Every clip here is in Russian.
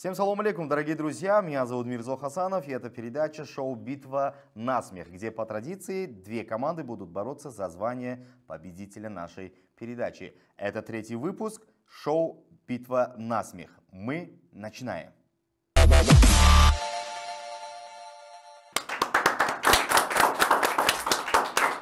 Всем салам алейкум, дорогие друзья, меня зовут Мирзо Хасанов, и это передача шоу «Битва на смех», где по традиции две команды будут бороться за звание победителя нашей передачи. Это третий выпуск шоу «Битва на смех». Мы начинаем.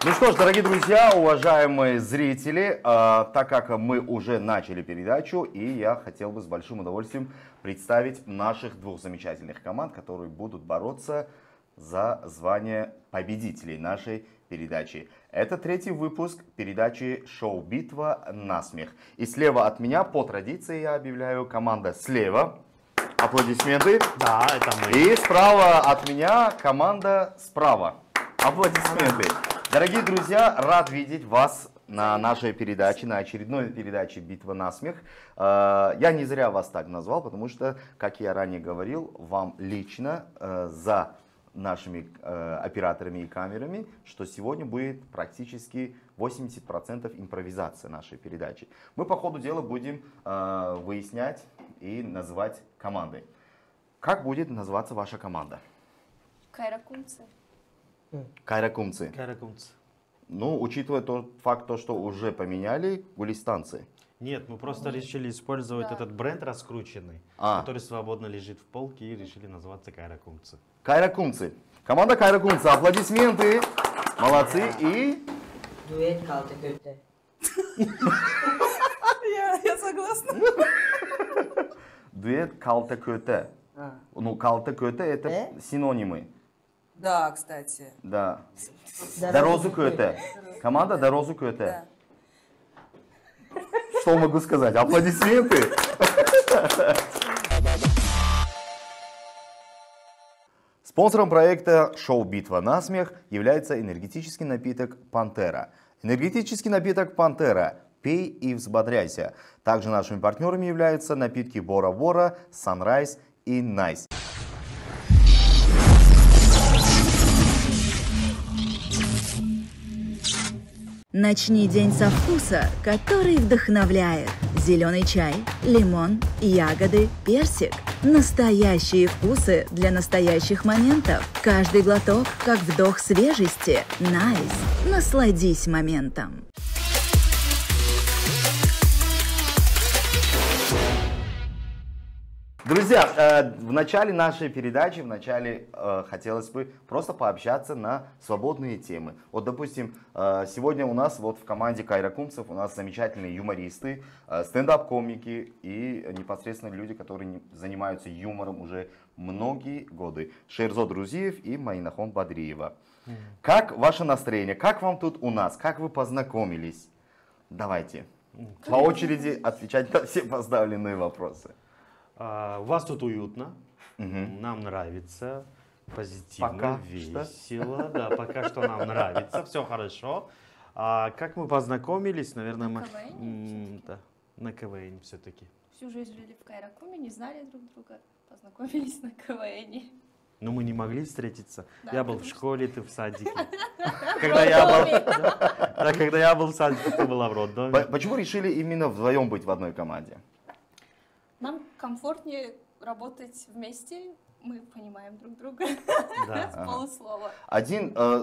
Ну что ж, дорогие друзья, уважаемые зрители, так как мы уже начали передачу, и я хотел бы с большим удовольствием представить наших двух замечательных команд, которые будут бороться за звание победителей нашей передачи. Это третий выпуск передачи шоу «Битва на смех». И слева от меня, по традиции, я объявляю команда слева. Аплодисменты. Да, это мы. И справа от меня команда справа. Аплодисменты. Дорогие друзья, рад видеть вас на нашей передаче, на очередной передаче «Битва на смех». Я не зря вас так назвал, потому что, как я ранее говорил, вам лично за нашими операторами и камерами, что сегодня будет практически 80% импровизация нашей передачи. Мы по ходу дела будем выяснять и называть команды. Как будет называться ваша команда? Кайракумцы. Кайракумцы. Кайракумцы. Ну, учитывая тот факт, что уже поменяли гулистанцы. Нет, мы просто решили использовать этот бренд раскрученный, который свободно лежит в полке, и решили называться Кайракумцы. Кайракумцы. Команда Кайракумцы. Аплодисменты. Молодцы. И... Дуэт Калтекөте. Я согласна. Дуэт Калтекөте. Ну, Калтекөте это синонимы. Да, кстати. Да. Дорозу Көте. Команда Дорозу Көте. Да. Что могу сказать? Аплодисменты. Спонсором проекта шоу «Битва на смех» является энергетический напиток «Пантера». Энергетический напиток «Пантера». Пей и взбодряйся. Также нашими партнерами являются напитки Бора-Бора, Sunrise и Nice. Начни день со вкуса, который вдохновляет. Зеленый чай, лимон, ягоды, персик. Настоящие вкусы для настоящих моментов. Каждый глоток, как вдох свежести. Nice. Насладись моментом. Друзья, в начале нашей передачи, хотелось бы просто пообщаться на свободные темы. Вот, допустим, сегодня у нас вот в команде Кайракумцев у нас замечательные юмористы, стендап-комики и непосредственно люди, которые занимаются юмором уже многие годы. Шерзод Друзиев и Майнахон Бадриева. Как ваше настроение? Как вам тут у нас? Как вы познакомились? Давайте по очереди отвечать на все поставленные вопросы. У вас тут уютно, нам нравится, позитивно, пока весело, да, пока что нам нравится, все хорошо. Как мы познакомились, наверное, на КВН все-таки. Всю жизнь жили в Кайракуме, не знали друг друга, познакомились на КВН. Но мы не могли встретиться. Да, я был в школе, ты в садике. Когда я был в садике, ты была в роддоме. Почему решили именно вдвоем быть в одной команде? Нам комфортнее работать вместе, мы понимаем друг друга с полуслова.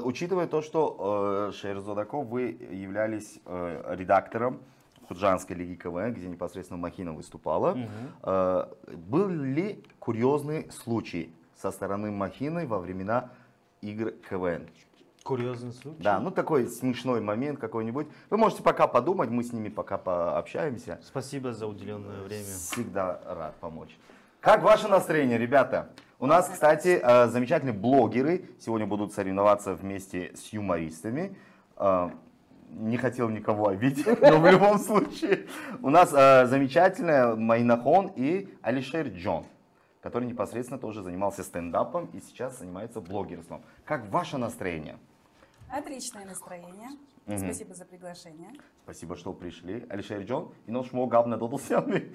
Учитывая то, что Шерзодаков, вы являлись редактором Худжанской лиги КВН, где непосредственно Махина выступала, был ли курьезный случай со стороны Махины во времена игр КВН? Курьезный случай? Да, ну такой смешной момент какой-нибудь. Вы можете пока подумать, мы с ними пока пообщаемся. Спасибо за уделенное время. Всегда рад помочь. Как ваше настроение, ребята? У нас, кстати, замечательные блогеры сегодня будут соревноваться вместе с юмористами. Не хотел никого обидеть, но в любом случае. У нас замечательная Майнахон и Алишер Джон, который непосредственно тоже занимался стендапом и сейчас занимается блогерством. Как ваше настроение? Отличное настроение. Спасибо за приглашение. Спасибо, что пришли. Алишер Джон, и наш мог габна додусями.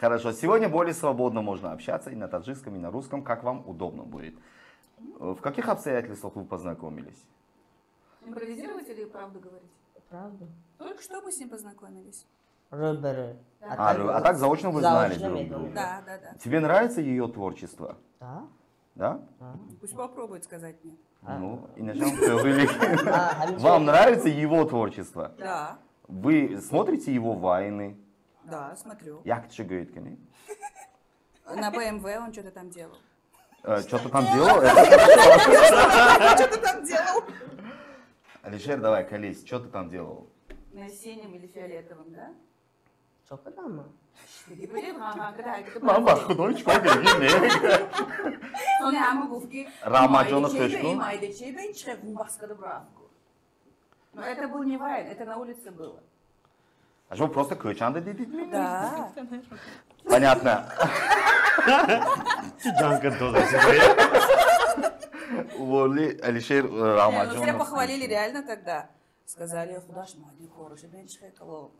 Хорошо, сегодня более свободно можно общаться и на таджикском, и на русском, как вам удобно будет. В каких обстоятельствах вы познакомились? Импровизировать или правду говорить? Правда. Только что мы с ним познакомились. Рыберы. А так заочно вы знали Заочно друг медленно. друга. Да, да, да. Тебе нравится ее творчество? Да. Да? Пусть попробует сказать мне. Ну, и начнем с А, Вам нравится его творчество? Да, Вы смотрите его вайны? да, смотрю. Як чигаюткани? На БМВ он что-то там делал. Что-то там делал? Что-то там делал? Алишер, давай, колись, что ты там делал? На синем или фиолетовом, да? Çok önemli. Мама, худой чувак, Sonra ama bu fikir Рамаджона Майдачей Фешку. и Майдачей Бенчев в Баскадобравку. Но это был не вайн, это на улице было. А что, просто кычанды дедит? Да. Понятно. Джанка тоже. Уволили Алишер Ну, все Рамаджона. похвалили реально тогда. Сказали, худаш мой, хороший Бенчев, коло,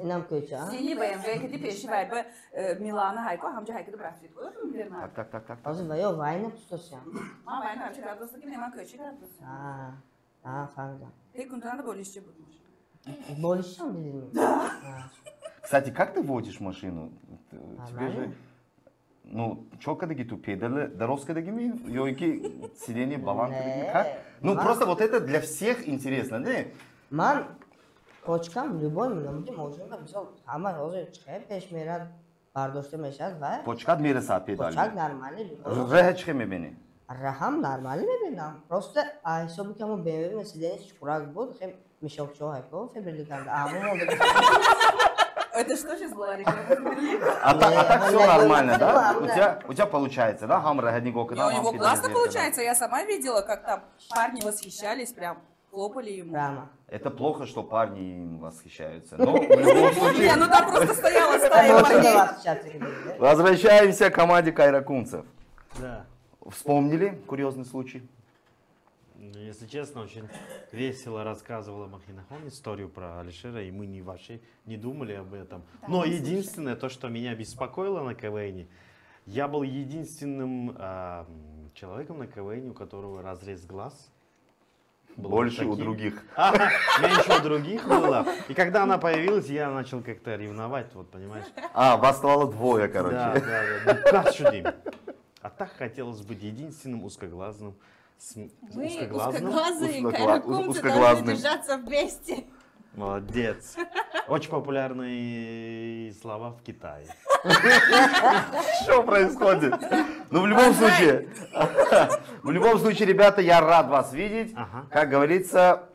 İnan köçü ha. Seni BMW kedi peşi ver be Milana hayko hamca haykıdı bıraktı. Koyuyor mu birine? Так. Azı var ya vayne tutuyorsun. Ama ben hamca kadrosu gibi hemen köşe kadrosu. Ha, farklı. Tek kuntuğunda da böyle işçi bulmuş. Болишься dedin mi? Кстати, как ты водишь машину? Тебе же... Нормально. Ну, чокадаги ту педали, дороскадаги ми, йойки, сиденье, баланкадаги, Не. как? Ну, Ма- просто вот это для всех интересно, да? Man koçkam любой минуте можно да мисал ама розе чхе пеш мерад бардошта мешад ва Почкад мере саат koçak педали. нормальный Рэхэ чхэме бени. Рахам нормальный бебинам. Просто айсоби камо BMW Mercedes чурак буд хем мишокчо хайко фебриликанда. Аму молду. Это что сейчас была реклама? А так все нормально, да? Да. У тебя получается, да? Хам рэхэдниго, У когда него классно получается, я сама видела, как там парни восхищались, прям хлопали ему. Рама. Это плохо, что парни им восхищаются. Но в любом Не, случае, ну там просто стояла стая Можно парней. вас сейчас говорить. возвращаемся к команде кайракунцев. Да. Вспомнили курьезный случай? Ну, если честно, очень весело рассказывала Махинахон историю про Алишера, и мы вообще не думали об этом. Но единственное, то, что меня беспокоило на КВН, я был единственным человеком на КВН, у которого разрез глаз. Был Больше у таким. других. Меньше у других было. И когда она появилась, я начал как-то ревновать, вот понимаешь? Вас стало двое, короче. Да. Ну, как шутим? А так хотелось быть единственным узкоглазным. Мы Узкоглазным. узкоглазые Узкогла- кайракумцы узкоглазным. должны держаться вместе. Молодец. Очень популярные слова в Китае. Что происходит? Ну, в любом случае, ребята, я рад вас видеть. Ага. Как говорится,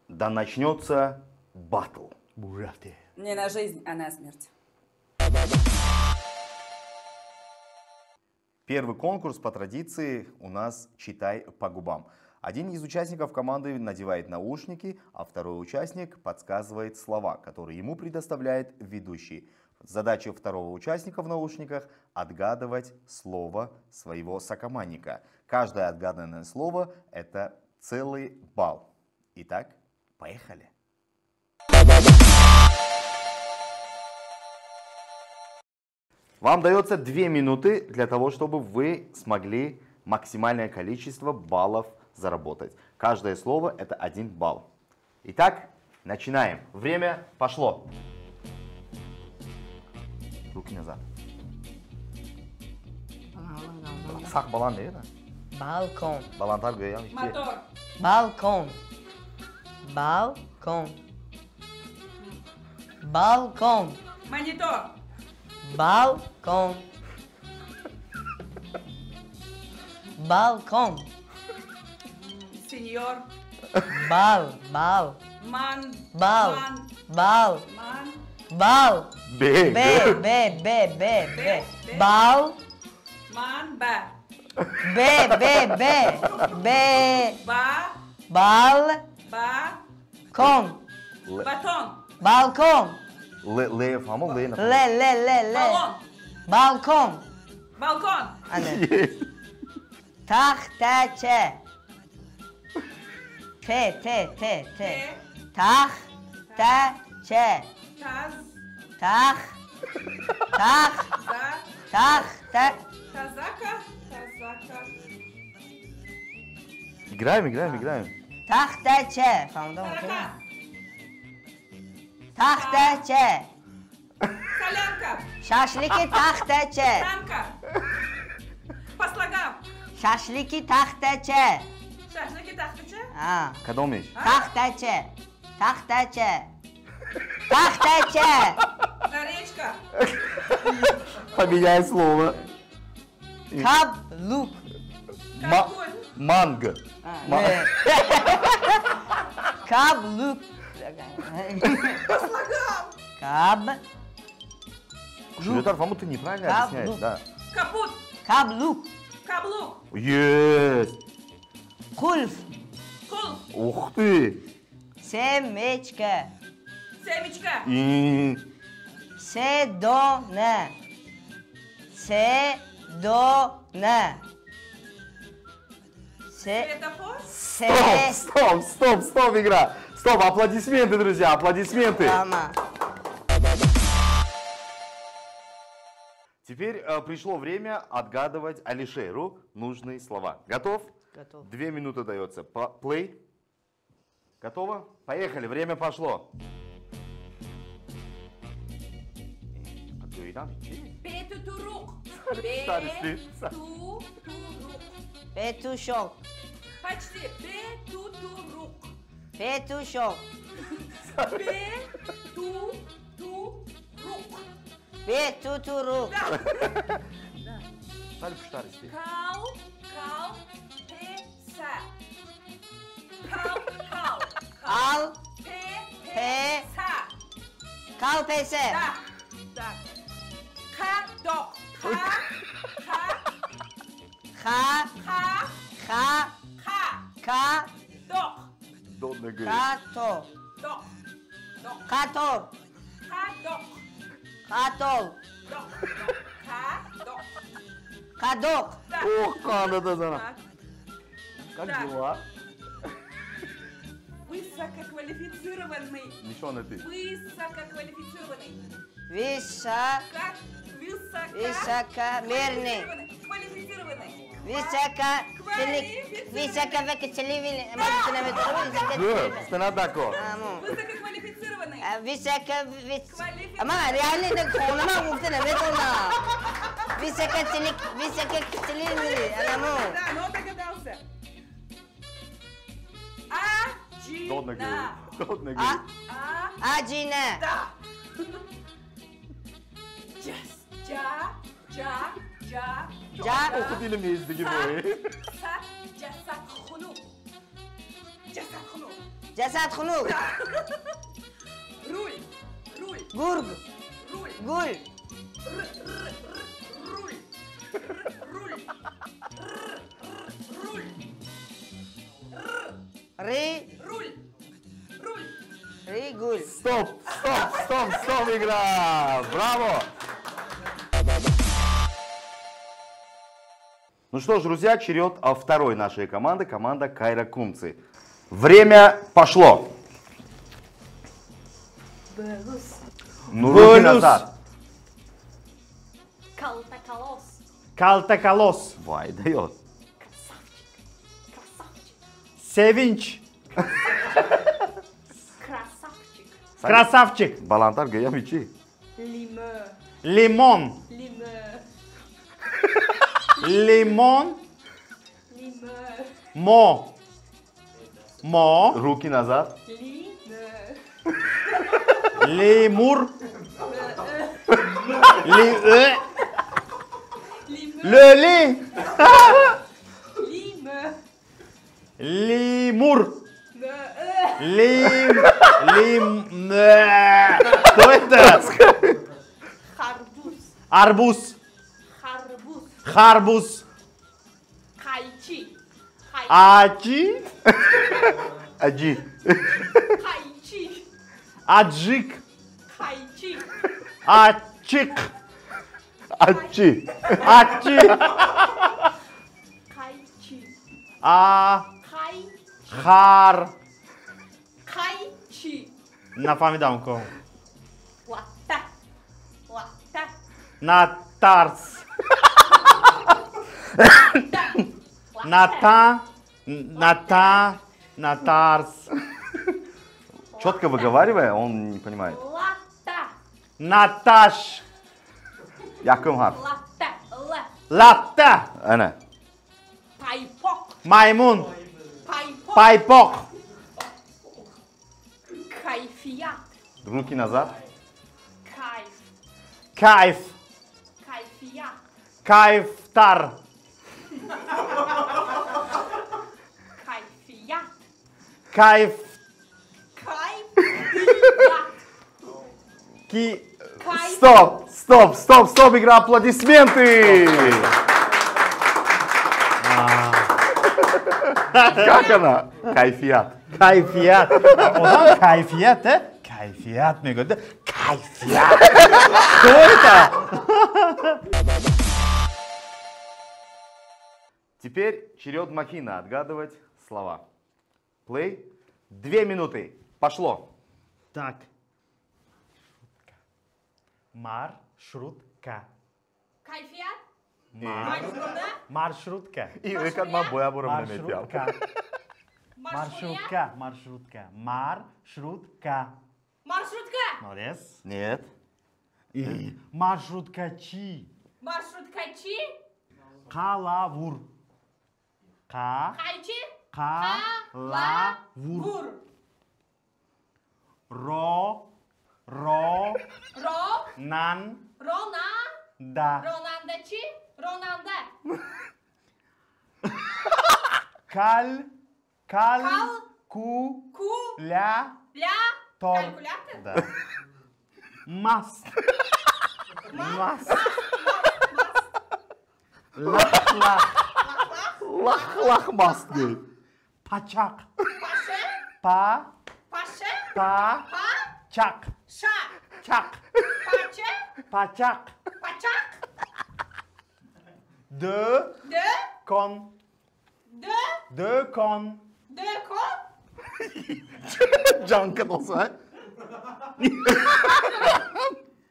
да начнется батл. Бужаты. Не на жизнь, а на смерть. Первый конкурс по традиции у нас «Читай по губам». Один из участников команды надевает наушники, а второй участник подсказывает слова, которые ему предоставляет ведущий. Задача второго участника в наушниках – отгадывать слово своего сокомандника. Каждое отгаданное слово – это целый балл. Итак, поехали. Вам дается 2 минуты для того, чтобы вы смогли максимальное количество баллов заработать. Каждое слово это 1 балл. Итак, начинаем. Время пошло. Руки назад. Сак балан değil mi? Balkon. Balantar göğe işte. Мотор. Balkon. Balkon. Balkon. Монитор. Balkon. Balkon. Сеньор. Bal. Ман. Bal. Ман. Bal. Ман. Bal. B. B. Bal. Ман. Ба. B. Ба. Bal. Ба. Kon. Батон. Balkon. L falan mı? L Баллон. Balkon. Балкон. Anne. Tahtacı. T. Tahtacı. Таз. Tahta. Тазака. Играем. Tahtacı. Tamam. Тарака. Taxtacha. Солянка. Shashliki taxtacha. Танка. По слогам. Shashliki taxtacha. Шашлыки тахтача. Ha. Когда умеешь? Taxtacha. Taxtacha. Taxtacha. Речка. Поменяй слово. Kabluk. Какой? Манго. Ne? Kabluk. По слогам. Kab. Шулетар, по-моему, ты неправильно Каблук. объясняешь. Да. Капут. Kabluk. Каблук. Есть. Kulf. Кул. Ух ты. Semechka. Семечка. И... Sedona. Sedona. Светофор. Стоп, игра. Стоп, аплодисменты, друзья, аплодисменты. Tamam. Теперь пришло время отгадывать Алишеру нужные слова. Готов? Готов. 2 минуты дается. Плей. Готово? Поехали, время пошло. Петутурук. Петутурук. Петутурук. Петушок. Почти. Петутурук. Петушок. Петутурук. Петутуру. Кал. Песа. Кал. Al. Песа. Kalpese. Да. Кадок. Ha. Ha. Ka. Док. Донна говорит. Kato. Док. Kator. Кадок. Katol. Док. Кадок. Kadok. Да. Ох, Канада, да. Так. Как Так. дела? Высококвалифицированный. Ничего на ты. Высококвалифицированный. Visa. Как Высокомерный. Квалифицированный. Высоковекочеливый. Стенадако. Высококвалифицированный. Ama реально это колома муфтена ветона. Высокочеливый. Аламу. Да, но он догадался. Донна Аджина. говорит. Донна говорит. Аджина. Да. Ох, ты лемеешь, дегибой. Жасатхуну. Jasad khunuk. Руль. Gurg. Руль. Gul. Руль. Ri. Руль. Ригуль. Стоп, игра. Браво. Ну что ж, друзья, черед второй нашей команды, команда Кайракумцы. Время пошло. Ну, руки назад. Калтаколос. Калтаколос. Вай, дает. Sevinç. Красавчик. Красавчик. Балантар Гаямичи. Лимон. Лимон. Мо. Руки назад. Лемур. Лёли. Лемур. Что это? Арбуз. Харбуз. Кайчи. Ачи. Аджи. Кайчи. Аджик. Кайчи. Ачик. Ачи. Ачи. Кайчи. Хар. Кайчи. На фамидамку. Лата. Натарс. Натарс. Четко выговаривая, он не понимает. Nataş. Yakın harf. Latte. Latte. Ana. Paypok. Maymun. Paypok. Paypok. Kayfiyat. Руки назад. Kayf. Kayf. Kayfiyat. Kayftar. Kayfiyat. Kayf. Kayfiyat. Ki. Стоп, игра, аплодисменты! Как она? Кайфият. Kayfiyat. O zaman kayfiyat he? Kayfiyat mı gördü? Kayfiyat. Кто это? Теперь черед Махина отгадывать слова. Плей. 2 минуты. Пошло. Так. Маршрутка. Kayfiyat. Mar- Маршрутка. И выкатма боя бурамна метял. Маршрутка. Маршрутка. Маршрутка. Маршрутка. Маршрутка. Молодец. Нет. И маршруткачи. Маршруткачи. Калавур. Кайчи. Калавур. Вур. Ро. Ро. Нан. Рона. Да. Ронандачи. Ронанда. Кал. Ку. Ку. Ля. Ля. Тор. Калькулятор. Да. Мас. Мас. Лах. Лахмастый. Пачак. Паше. Паше. Чак. Ша. Чак. Паче. Пачак. Пачак. Deux De. con. De. Deux con. De kon. Джанка olsa.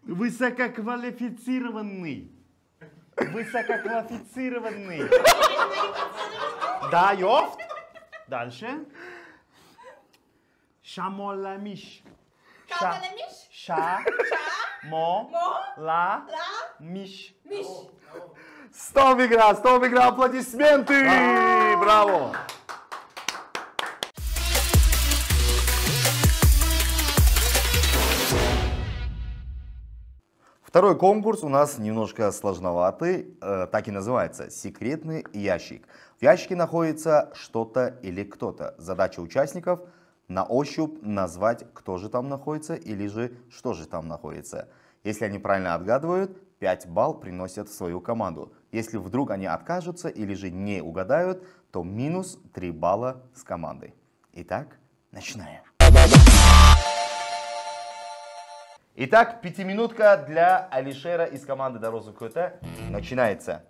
Высококвалифицированный. Высококвалифицированный. Да, ёфт. Дальше. Шамоламиш. Kalkalemmiş. Ша. Мо. Ла. Миш. Miş. Стоп, игра, аплодисменты! Браво! Второй конкурс у нас немножко сложноватый, так и называется «Секретный ящик». В ящике находится что-то или кто-то. Задача участников – на ощупь назвать, кто же там находится или же что же там находится. Если они правильно отгадывают, 5 баллов приносят в свою команду. Если вдруг они откажутся или же не угадают, то минус 3 балла с командой. Итак, начинаем. Итак, 5-минутка для Алишера из команды Дорозу Көте начинается.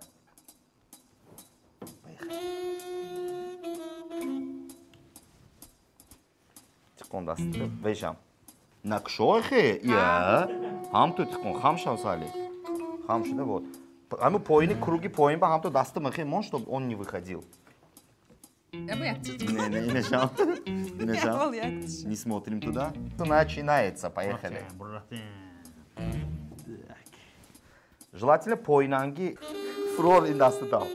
Секундасты, вейшам. Накшойхе, я. Хамту тикон, хамшам сали. Хамшуда вот. А мы поины, круги поин, хамту дасты махе, мон, чтобы он не выходил. Не шам. Не смотрим туда. Начинается, поехали. Желательно поинанги фрор и дасты дал.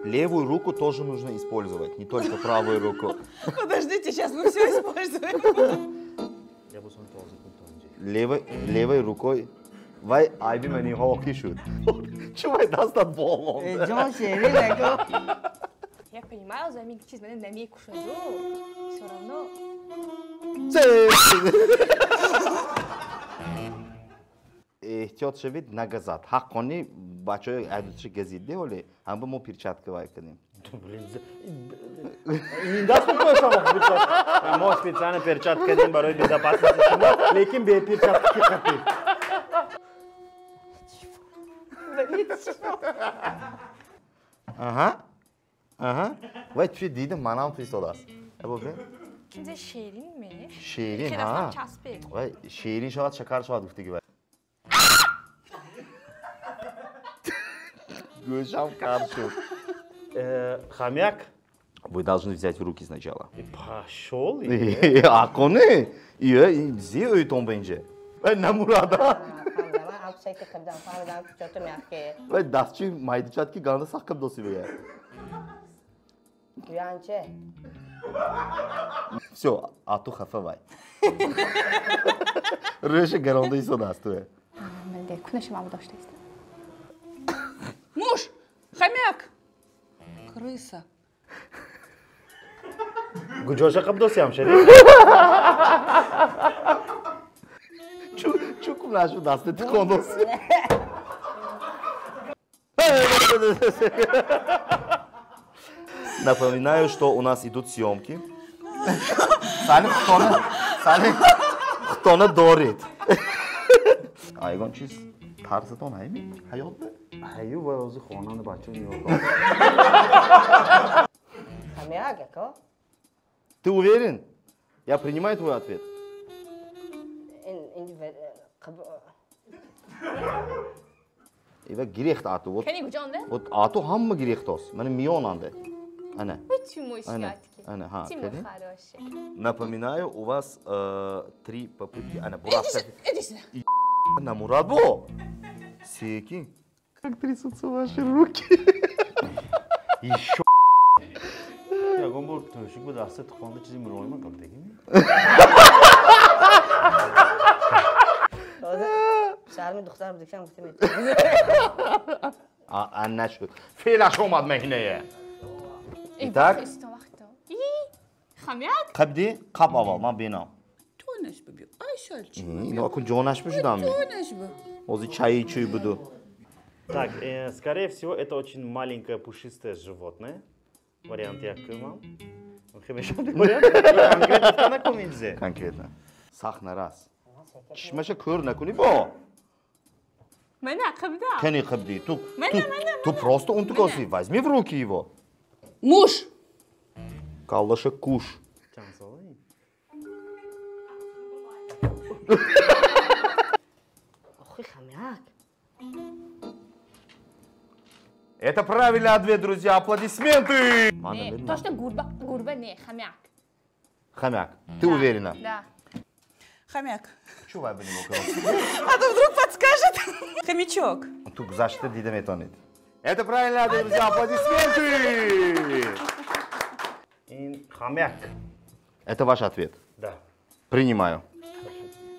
Левую руку тоже нужно использовать, не только правую руку. Подождите, сейчас мы все используем. Левой рукой. Вай, айби мені хоки шут. Чувай, дастан бол. Джон Шерри, лего. Я понимаю, за миг чиз менен намек кушаду. Все равно. Эҳтиёт шавед нагазад. Ҳаққони бачаҳои айдучи газиде ҳоле ҳам ба мо перчатка вай кардем. Да, спокойно, мы специально перчатки дадим барой безопасности шумо, лекин без перчатки хатир. Ага. Вай чӣ дидим манам фиристодааст. Kimse şerin mi? Шерин, Şereften çaspek. Вай шерин шавад, шакар шавад гуфтаги вай. Гӯшам кар шуд. Хомяк. Вы должны взять в руки сначала. И пошел. Аконы? Зи öğütön bence. Ben ne murada? Ben dasçı maydıçat ki ganda sakım dosu be. Uyançe. Все, а то хафавай. Рыжий горонда и содастуе. Муж! Хомяк! Крыса. Гуджоша кабдосям шери. Çok naşu dastı tıkondos. Напоминаю, что у нас идут съемки. Кто-то дорит. Айгон чиз тарзатон айми? Hayotda? Hayu va o'zi xonani bachuni yo'q. Хомяк, яко? Ты уверен? Я принимаю твой ответ. Evet gerecht atı. Kenny Gujonda? Вот ату hamma gerecht os. Benim miyon ande. Ana. Почему Ana. шкатки? Ana ha. Тимур хороший. Напоминаю, у вас 3 попытки. Ana Мурат. Иди сюда. На Мурат бо. Секи. Как трясутся ваши руки. Еще. Я говорю, что еще куда асет хонда чизи мроима как дегими. Şarmi doktor bıdıksan muhtemelen. Anlaşıldı. Felaş olmadı mehineye. Так. Итак, Хомяк? kabdi kap avalma bina. Тонаш бабю. Ай, шальчик. Ну, акун jonaşmış adam mı? Тонаш бы. Ozi çayı içiyor budu. Так, скорее всего, это очень маленькое пушистое животное. Вариант я кымал. Конкретно комедзе. Конкретно. Сахна раз. Чишмаша көр накуни бо. Меня когда? Кени kabdi. Ты просто он такой, возьми в руки его. Муж! Каллаша куш. Охуй, хомяк. Это правильный ответ, друзья. Аплодисменты! Не, то, что гурба не, хомяк. Хомяк. Ты уверена? Да. Хомяк. Чувай бы не мог. А то вдруг подскажет. Хомячок. Тут защита дидометонит. Это правильный ответ, друзья. Аплодисменты! Хомяк. Это ваш ответ. Да. Принимаю.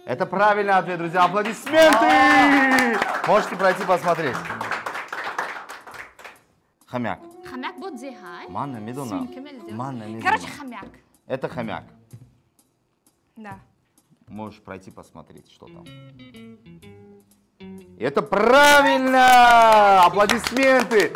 Это правильный ответ, друзья. Аплодисменты! Можете пройти посмотреть. Хомяк. Хомяк будет зихай. Манна медуна. Манна медуна. Короче, хомяк. Это хомяк. Да. Можешь пройти посмотреть, что там. Это правильно! Аплодисменты!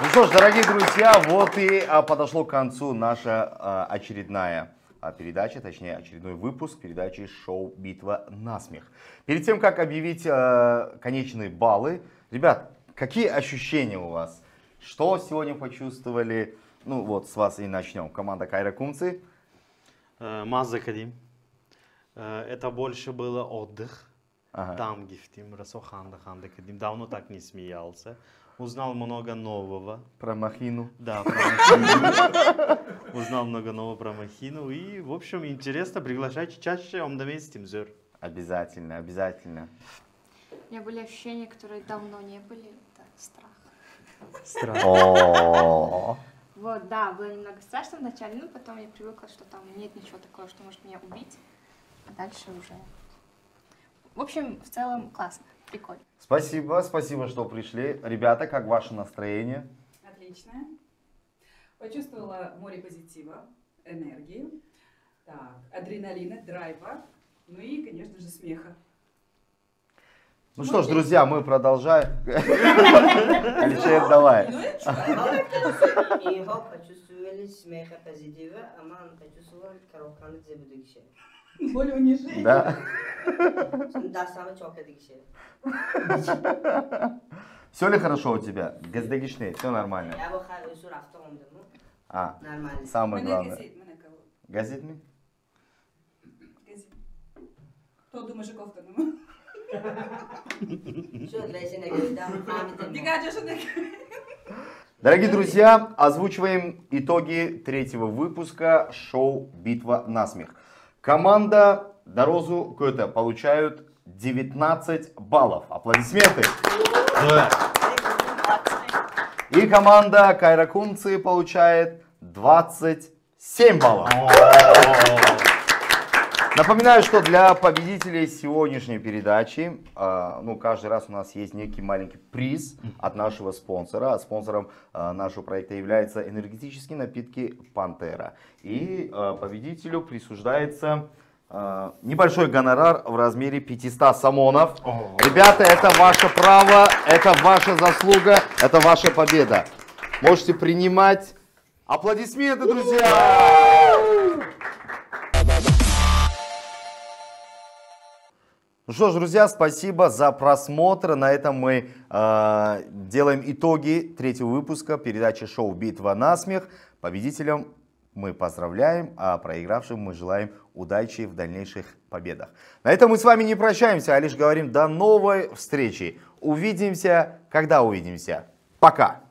Ну что ж, дорогие друзья, вот и подошло к концу наша очередная передача, точнее очередной выпуск передачи шоу «Битва на смех». Перед тем, как объявить конечные баллы, ребят, какие ощущения у вас? Что сегодня почувствовали? Ну вот с вас и начнем. Команда Кайракумцы. Маза Кадим. Это больше было отдых. Ага. Там гифтим, Расоханда Ханда Кадим. Давно так не смеялся. Узнал много нового. Про Махину. Да, про Махину. Узнал много нового про Махину. И, в общем, интересно. Приглашайте чаще, он доместим зер. Обязательно, обязательно. У меня были ощущения, которые давно не были. Это страх. Странно. О, Вот, да, было немного страшно вначале, но потом я привыкла, что там нет ничего такого, что может меня убить. А дальше уже... В общем, в целом классно, прикольно. спасибо, спасибо, что пришли. Ребята, как ваше настроение? Отличная. Почувствовала море позитива, энергии, так, адреналина, драйва, ну и, конечно же, смеха. Ну что ж, друзья, мы продолжаем. Алишер, давай. Его почувствовали смеха позитива, а мама почувствовала коробканы зебудыгши. Более унижения. Да. Дастаны чокадыгши. Все ли хорошо у тебя? Газдегишней, все нормально. Я бы хочу рафтом, А, нормально. самое Мене главное. газет, мене кого? Газет ми? Газет. Хто думає, що кофта нема? Дорогие друзья, озвучиваем итоги третьего выпуска шоу «Битва на смех». Команда Дорозу Көте получают 19 баллов. Аплодисменты. И команда Кайракунцы получает 27 баллов. Напоминаю, что для победителей сегодняшней передачи, каждый раз у нас есть некий маленький приз от нашего спонсора. А спонсором нашего проекта являются энергетические напитки «Пантера». И победителю присуждается небольшой гонорар в размере 500 самонов. Ребята, это ваше право, это ваша заслуга, это ваша победа. Можете принимать. Аплодисменты, друзья! Ну что ж, друзья, спасибо за просмотр. На этом мы делаем итоги третьего выпуска передачи шоу «Битва на смех». Победителям мы поздравляем, а проигравшим мы желаем удачи в дальнейших победах. На этом мы с вами не прощаемся, а лишь говорим до новой встречи. Увидимся, когда увидимся. Пока!